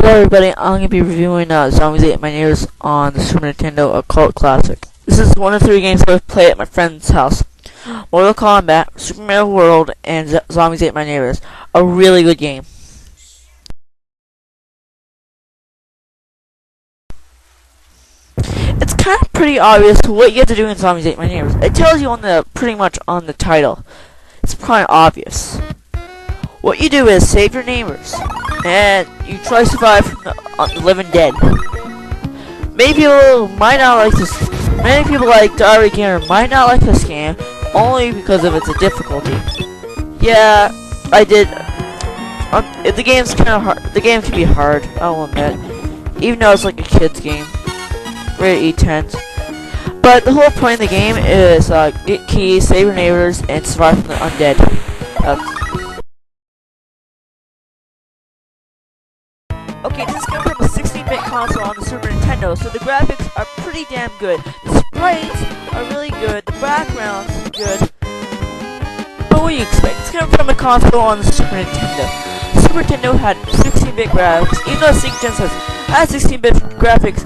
Hello everybody, I'm going to be reviewing Zombies Ate My Neighbors on the Super Nintendo, a cult classic. This is one of 3 games I play at my friend's house. Mortal Kombat, Super Mario World, and Zombies Ate My Neighbors. A really good game. It's kind of pretty obvious what you have to do in Zombies Ate My Neighbors. It tells you on the pretty much on the title. It's kind of obvious. What you do is save your neighbors, and you try to survive from the living dead. Many people might not like this. Many people like Diary Gamer might not like this game only because of its difficulty. Yeah, I did. The game's kind of hard. The game can be hard, I'll admit, even though it's like a kid's game. Rated E10. But the whole point of the game is get keys, save your neighbors, and survive from the undead. Okay, this is coming from a 16-bit console on the Super Nintendo, so the graphics are pretty damn good. The sprites are really good, the background's good. But what do you expect? It's coming from a console on the Super Nintendo. The Super Nintendo had 16-bit graphics, even though the Sega Genesis had 16-bit graphics.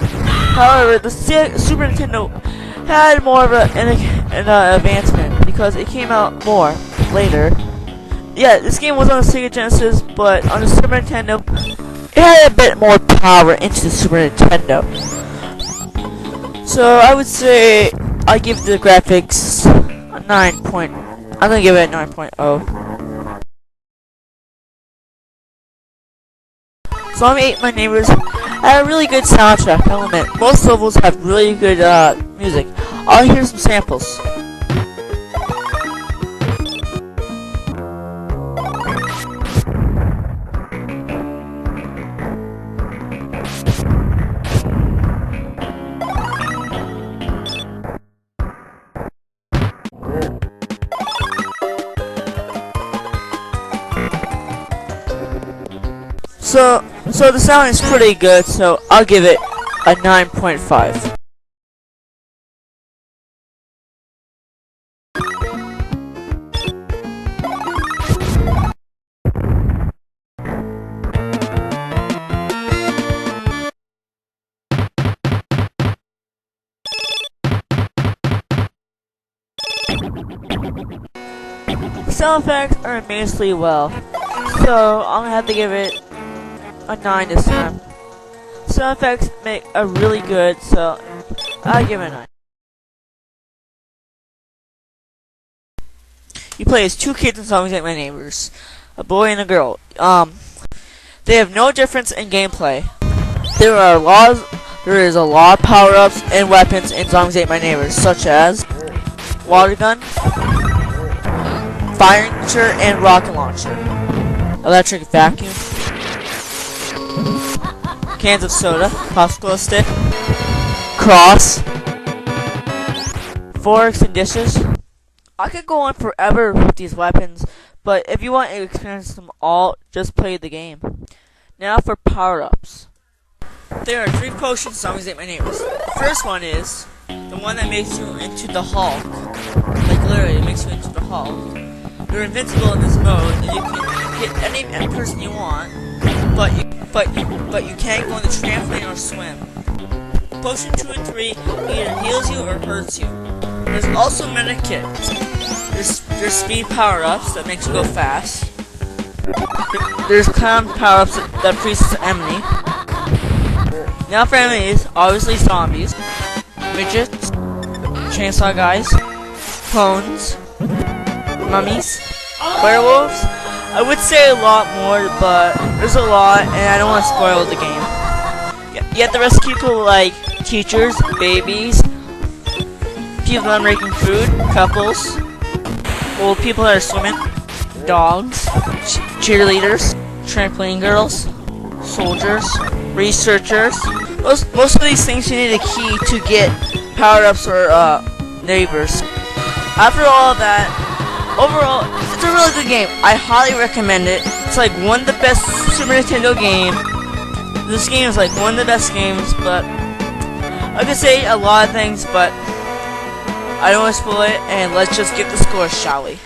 However, the Super Nintendo had more of an advancement because it came out more later. Yeah, this game was on the Sega Genesis, but on the Super Nintendo, it had a bit more power into the Super Nintendo. So I would say I give the graphics a 9. I'm gonna give it a 9.0. Zombie Ate My Neighbors had a really good soundtrack element. Most levels have really good music. I'll hear some samples. So the sound is pretty good, so I'll give it a 9.5. The sound effects are amazingly well, so I'm gonna have to give it a 9 this time. Sound effects are really good, so I'll give it a 9. You play as 2 kids in Zombies Ate My Neighbors, a boy and a girl. They have no difference in gameplay. There is a lot of power-ups and weapons in Zombies Ate My Neighbors, such as water gun, fire launcher, and rocket launcher, electric vacuum, cans of soda, popsicle stick, cross, forks and dishes. I could go on forever with these weapons, but if you want to experience them all, just play the game. Now for power-ups. There are 3 potions in Zombies Ate My Neighbors. The first one is the one that makes you into the Hulk. Like literally, it makes you into the Hulk. You're invincible in this mode, and you can hit any person you want, but you can't go on the trampoline or swim. Potion 2 and 3 either heals you or hurts you. There's also medikit. There's speed power-ups that makes you go fast. There's clown power-ups that freezes enemy. Now for enemies, obviously zombies, midgets, chainsaw guys, clones, mummies, werewolves. I would say a lot more, but there's a lot, and I don't want to spoil the game. You have to rescue people like teachers, babies, people that are making food, couples, old people that are swimming, dogs, cheerleaders, trampoline girls, soldiers, researchers. Most of these things you need a key to get power-ups or neighbors. After all of that, overall, it's a really good game. I highly recommend it. It's like one of the best Super Nintendo games. This game is like one of the best games, but I could say a lot of things, but I don't want to spoil it, and let's just get the score, shall we?